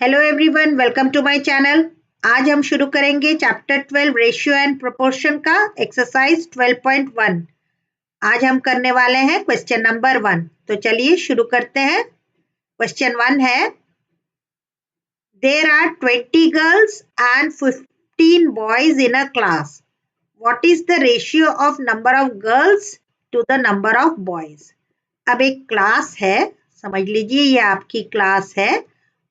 Hello everyone, welcome to my channel. आज हम शुरू करेंगे चैप्टर 12 रेशियो एंड प्रोपोर्शन का एक्सरसाइज 12.1। आज हम करने वाले हैं क्वेश्चन नंबर 1। तो चलिए शुरू करते हैं। क्वेश्चन 1 है, there are 20 girls and 15 boys in a class. What is the ratio of number of girls to the number of boys. अब एक क्लास है, समझ लीजिए ये आपकी क्लास है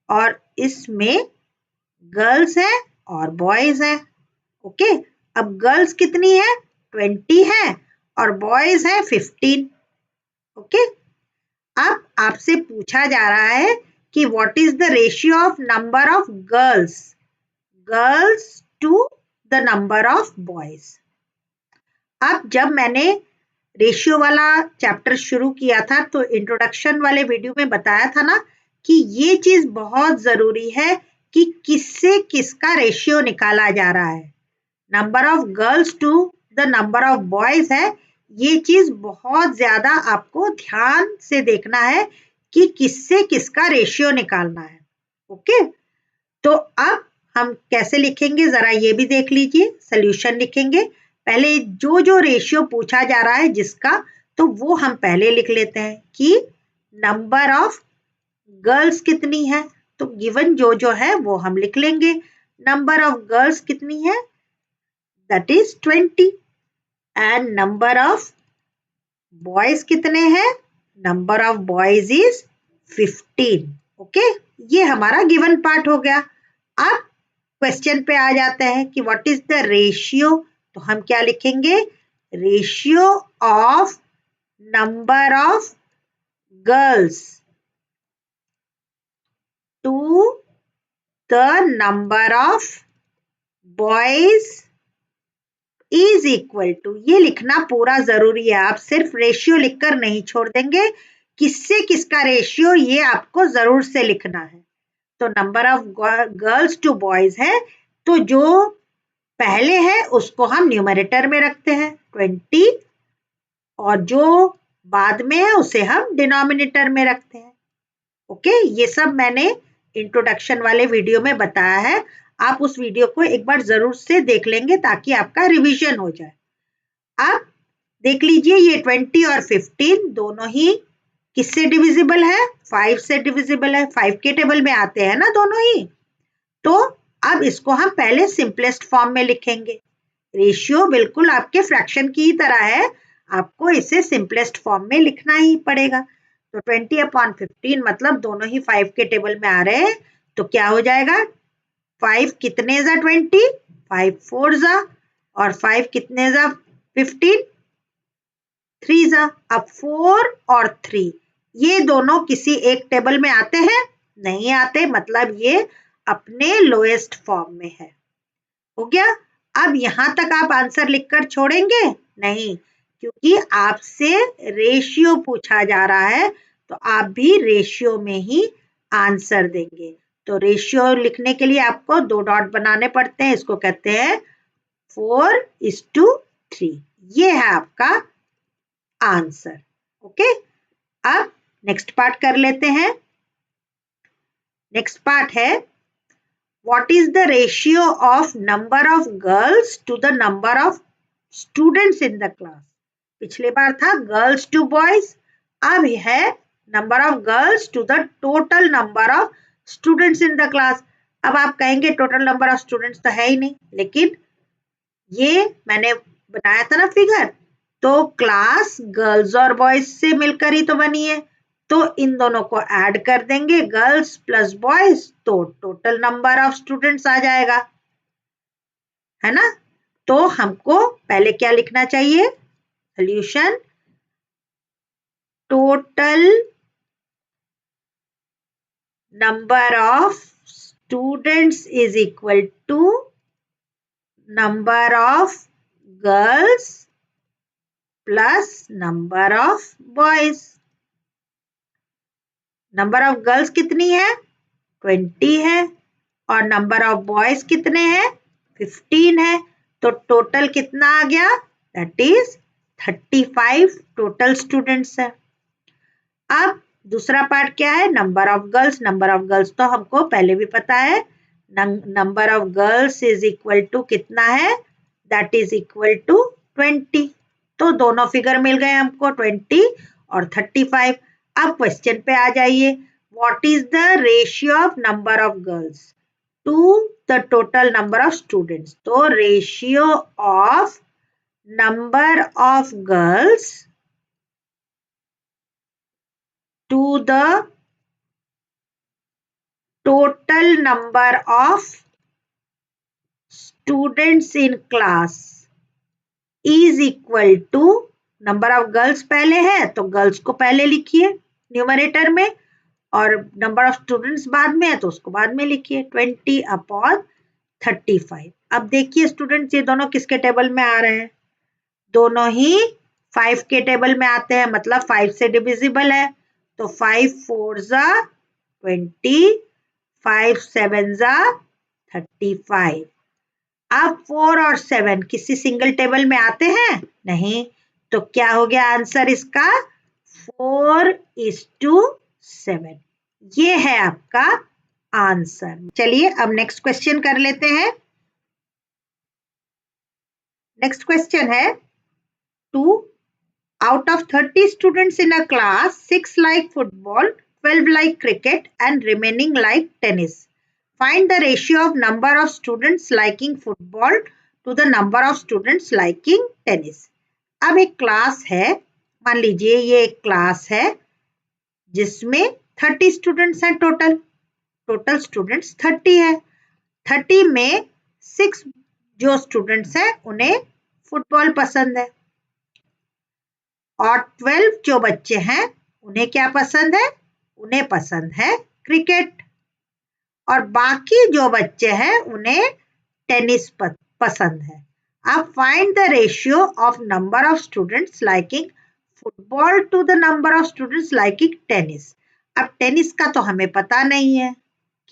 और इसमें गर्ल्स है और बॉयज है। ओके, अब गर्ल्स कितनी है? 20 है और बॉयज है 15। ओके, अब आपसे पूछा जा रहा है कि what is the ratio of number of girls to the number of boys. अब जब मैंने रेशियो वाला चैप्टर शुरू किया था तो इंट्रोडक्शन वाले वीडियो में बताया था ना कि ये चीज बहुत जरूरी है कि किससे किसका रेशियो निकाला जा रहा है। Number of girls to the number of boys है, ये चीज बहुत ज्यादा आपको ध्यान से देखना है कि किससे किसका रेशियो निकालना है। ओके, तो अब हम कैसे लिखेंगे जरा ये भी देख लीजिए। सोल्यूशन लिखेंगे, पहले जो जो रेशियो पूछा जा रहा है जिसका, तो वो हम पहले लिख लेते हैं कि नंबर ऑफ गर्ल्स कितनी है। तो गिवन जो जो है वो हम लिख लेंगे। नंबर ऑफ गर्ल्स कितनी है, that is 20, and number of boys कितने हैं, number of boys is 15। Okay, ये हमारा गिवन पार्ट हो गया। अब क्वेश्चन पे आ जाते हैं कि व्हाट इज द रेशियो। तो हम क्या लिखेंगे, ratio of number of girls to the number of boys is equal to, ये लिखना पूरा जरूरी है। आप सिर्फ रेशियो लिखकर नहीं छोड़ देंगे, किससे किसका रेशियो ये आपको जरूर से लिखना है। तो number of girls to boys है, तो जो पहले है उसको हम न्यूमरेटर में रखते हैं 20, और जो बाद में है उसे हम डिनोमिनेटर में रखते हैं। ओके, ये सब मैंने इंट्रोडक्शन वाले वीडियो में बताया है। आप उस वीडियो को एक बार जरूर से देख लेंगे ताकि आपका रिवीजन हो जाए। अब देख लीजिए, ये 20 और 15 दोनों ही किससे डिविजिबल है, 5 से डिविजिबल है। 5 के टेबल में आते हैं ना दोनों ही। तो अब इसको हम पहले सिंपलेस्ट फॉर्म में लिखेंगे। रेशियो बिल्कुल आपके फ्रैक्शन की ही तरह है, आपको इसे सिंपलेस्ट फॉर्म में लिखना ही पड़ेगा। तो 20/15 मतलब दोनों ही 5 के टेबल में आ रहे हैं, तो क्या हो जाएगा, 5 कितने जा 20, 5 4 जा, और 5 कितने जा 15, 3 जा। अब 4 और 3 ये दोनों किसी एक टेबल में आते हैं, नहीं आते, मतलब ये अपने लोएस्ट फॉर्म में है। हो गया। अब यहां तक आप आंसर लिखकर छोड़ेंगे नहीं, क्योंकि आपसे रेशियो पूछा जा रहा है, तो आप भी रेशियो में ही आंसर देंगे। तो रेशियो लिखने के लिए आपको 2 डॉट बनाने पड़ते हैं, इसको कहते हैं 4:3। ये है आपका आंसर। ओके, अब नेक्स्ट पार्ट कर लेते हैं। नेक्स्ट पार्ट है, what is the ratio of number of girls to the number of students in the class। पिछले बार था गर्ल्स टू बॉयज, अब है number of girls to the total number of students in the class. अब आप कहेंगे total number of students तो है ही नहीं, लेकिन ये मैंने बनाया था ना फिगर, तो क्लास गर्ल्स और बॉयज से मिलकर ही तो बनी है। तो इन दोनों को ऐड कर देंगे, गर्ल्स प्लस बॉयज, तो टोटल नंबर ऑफ स्टूडेंट्स आ जाएगा, है ना। तो हमको पहले क्या लिखना चाहिए, solution, total number of students is equal to number of girls plus number of boys. Number of girls कितनी है, 20 है, और नंबर ऑफ बॉयज कितने हैं, 15 है। तो टोटल कितना आ गया, दैट इज 35 टोटल स्टूडेंट्स है। अब दूसरा पार्ट क्या है, number of girls. Number of girls तो हमको पहले भी पता है, number of girls is equal to कितना है, दैट इज इक्वल टू 20। तो दोनों फिगर मिल गए हमको, 20 और 35। अब क्वेश्चन पे आ जाइए, what is the ratio of number of girls to the total number of students. तो ratio of number of girls to the total number of students in class is equal to, number of girls पहले है तो girls को पहले लिखिए numerator में, और number of students बाद में है तो उसको बाद में लिखिए, 20/35। अब देखिए स्टूडेंट्स, ये दोनों किसके टेबल में आ रहे हैं, दोनों ही 5 के टेबल में आते हैं, मतलब 5 से डिविजिबल है। तो 5 4 20, 5 7 35। अब 4 और 7 किसी सिंगल टेबल में आते हैं नहीं, तो क्या हो गया आंसर इसका, 4:7। ये है आपका आंसर। चलिए अब नेक्स्ट क्वेश्चन कर लेते हैं। नेक्स्ट क्वेश्चन है, 2 out of 30 students in a class, 6 like football, 12 like cricket and remaining like tennis. Find the ratio of number of students liking football to the number of students liking tennis. अब एक class है, मान लीजिए ये एक class है जिसमें 30 students हैं, टोटल स्टूडेंट्स 30 है। 30 में 6 जो स्टूडेंट्स हैं उन्हें फुटबॉल पसंद है, और 12 जो बच्चे हैं उन्हें क्या पसंद है, उन्हें पसंद है क्रिकेट, और बाकी जो बच्चे हैं उन्हें टेनिस पसंद है। अब find the ratio of number of students liking football to the number of students liking tennis. अब टेनिस का तो हमें पता नहीं है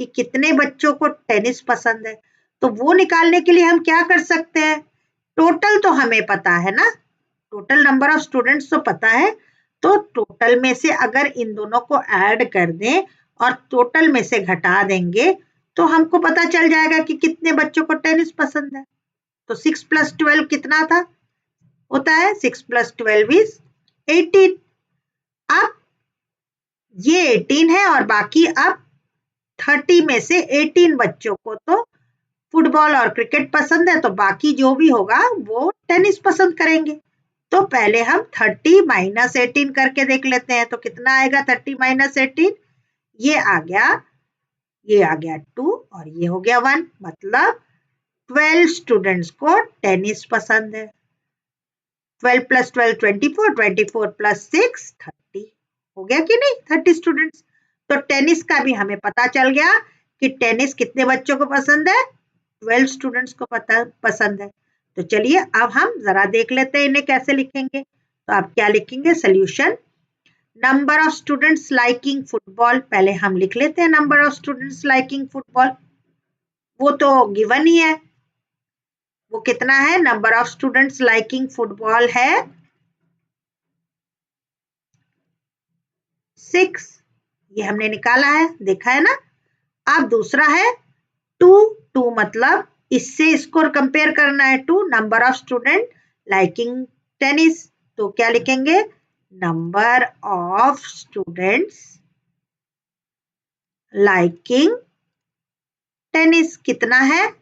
कि कितने बच्चों को टेनिस पसंद है, तो वो निकालने के लिए हम क्या कर सकते हैं, टोटल तो हमें पता है ना, टोटल नंबर ऑफ स्टूडेंट्स तो पता है, तो टोटल में से अगर इन दोनों को ऐड कर दें और टोटल में से घटा देंगे तो हमको पता चल जाएगा कि कितने बच्चों को टेनिस पसंद है। तो 6 + 12 कितना था, होता है 6 + 12 इज 18। अब ये 18 है और बाकी अब 30 में से 18 बच्चों को तो फुटबॉल और क्रिकेट पसंद है, तो बाकी जो भी होगा वो टेनिस पसंद करेंगे। तो पहले हम 30 - 18 करके देख लेते हैं, तो कितना आएगा 30 - 18, ये आ गया 2 और ये हो गया 1, मतलब 12 स्टूडेंट्स को टेनिस पसंद है। 12 + 12 24, 24 + 6 30, हो गया कि नहीं, 30 स्टूडेंट्स। तो टेनिस का भी हमें पता चल गया कि टेनिस कितने बच्चों को पसंद है, 12 स्टूडेंट्स को पसंद है। तो चलिए अब हम जरा देख लेते हैं इन्हें कैसे लिखेंगे। तो आप क्या लिखेंगे, solution, number of students liking football, पहले हम लिख लेते हैं number of students liking football, वो तो गिवन ही है, वो कितना है, number of students liking football है 6, ये हमने निकाला है, देखा है ना। अब दूसरा है 2 मतलब इससे इसको कंपेयर करना है, 2 number of student liking tennis, तो क्या लिखेंगे, number of students liking tennis कितना है,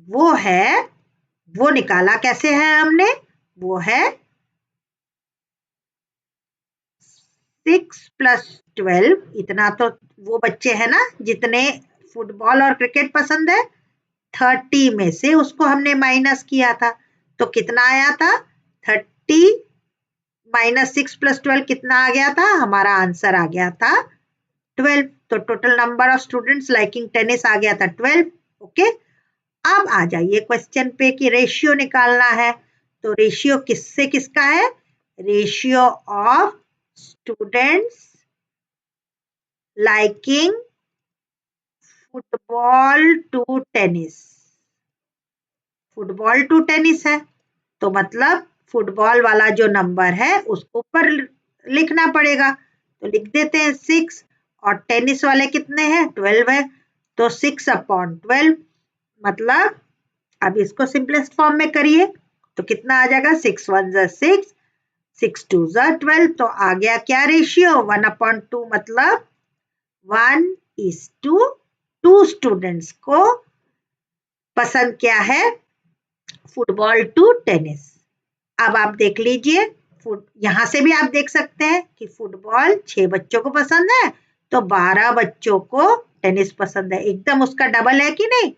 वो निकाला कैसे है हमने, वो है 6 + 12, इतना तो वो बच्चे हैं ना जितने फुटबॉल और क्रिकेट पसंद है, 30 में से उसको हमने माइनस किया था, तो कितना आया था, 30 - 6 + 12 कितना आ गया था, हमारा आंसर आ गया था 12। तो total number of students liking tennis आ गया था 12। ओके, अब आ जाइए क्वेश्चन पे कि रेशियो निकालना है। तो रेशियो किससे किसका है, ratio of students liking football to tennis, football to tennis है, तो मतलब फुटबॉल वाला जो नंबर है उसको ऊपर लिखना पड़ेगा, तो लिख देते हैं 6 और टेनिस वाले कितने हैं 12 है तो 6/12 मतलब अब इसको सिंपलेस्ट फॉर्म में करिए तो कितना आ जाएगा 6 1 6 6 2 12 तो आ गया क्या रेशियो 1/2 मतलब 1:2 स्टूडेंट्स को पसंद क्या है फुटबॉल टू टेनिस। अब आप देख लीजिए यहां से भी आप देख सकते हैं कि फुटबॉल 6 बच्चों को पसंद है तो 12 बच्चों को टेनिस पसंद है एकदम उसका डबल है कि नहीं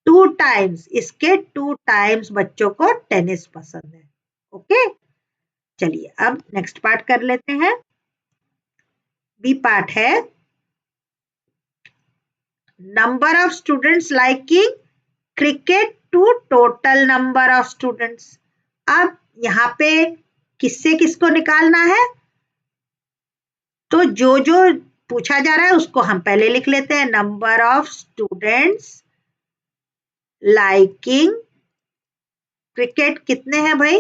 2 टाइम्स इसके 2 टाइम्स बच्चों को टेनिस पसंद है। ओके चलिए अब नेक्स्ट पार्ट कर लेते हैं। बी पार्ट है number of students liking cricket to total number of students. अब यहाँ पे किससे किसको निकालना है तो जो जो पूछा जा रहा है उसको हम पहले लिख लेते हैं number of students liking cricket कितने हैं भाई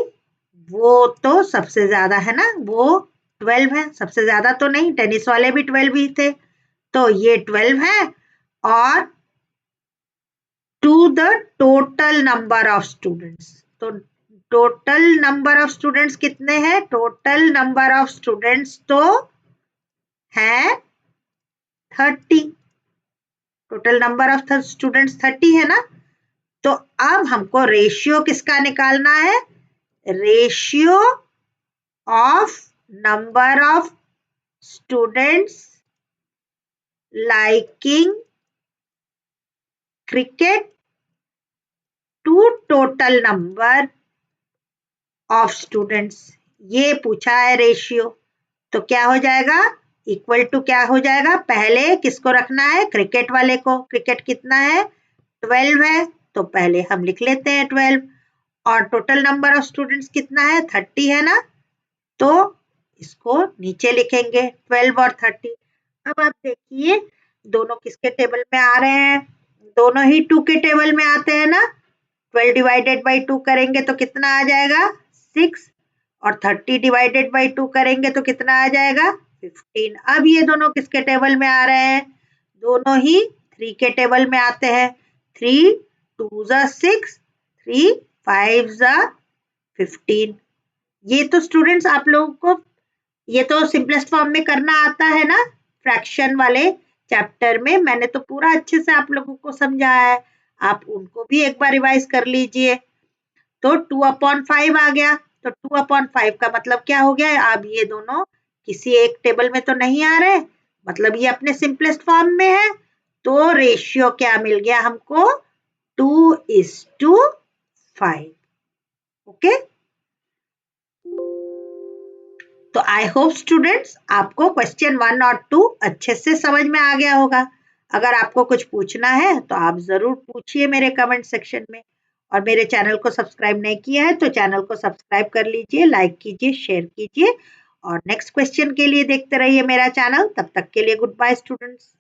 वो तो सबसे ज्यादा है ना वो 12 है सबसे ज्यादा तो नहीं टेनिस वाले भी 12 ही थे तो ये 12 है और to the total number of students तो टोटल नंबर ऑफ स्टूडेंट्स कितने हैं टोटल नंबर ऑफ स्टूडेंट्स तो है 30 टोटल नंबर ऑफ स्टूडेंट्स 30 है ना तो अब हमको रेशियो किसका निकालना है ratio of number of students liking cricket to total number of students ये पूछा है रेशियो तो क्या हो जाएगा इक्वल टू क्या हो जाएगा पहले किसको रखना है क्रिकेट वाले को क्रिकेट कितना है 12 है तो पहले हम लिख लेते हैं 12 और टोटल नंबर ऑफ स्टूडेंट्स कितना है 30 है ना तो इसको नीचे लिखेंगे 12 और 30। अब आप देखिए दोनों किसके टेबल में आ रहे हैं दोनों ही 2 के टेबल में आते हैं ना 12 डिवाइडेड बाई 2 करेंगे तो कितना आ जाएगा 6 और 30 डिवाइडेड बाई 2 करेंगे तो कितना आ जाएगा 15। अब ये दोनों किसके टेबल में आ रहे हैं दोनों ही 3 के टेबल में आते हैं 3 2 6 3 5 15। ये तो स्टूडेंट्स आप लोगों को ये तो सिंपलेस्ट फॉर्म में करना आता है ना फ्रैक्शन वाले चैप्टर में मैंने तो पूरा अच्छे से आप लोगों को समझाया है आप उनको भी एक बार रिवाइज कर लीजिए। तो 2/5 आ गया तो 2/5 का मतलब क्या हो गया अब ये दोनों किसी एक टेबल में तो नहीं आ रहे मतलब ये अपने सिंपलेस्ट फॉर्म में है तो रेशियो क्या मिल गया हमको 2:5। ओके तो आई होप स्टूडेंट्स आपको क्वेश्चन 1 और 2 अच्छे से समझ में आ गया होगा। अगर आपको कुछ पूछना है तो आप जरूर पूछिए मेरे कमेंट सेक्शन में और मेरे चैनल को सब्सक्राइब नहीं किया है तो चैनल को सब्सक्राइब कर लीजिए लाइक कीजिए शेयर कीजिए और नेक्स्ट क्वेश्चन के लिए देखते रहिए मेरा चैनल। तब तक के लिए गुड बाय स्टूडेंट्स।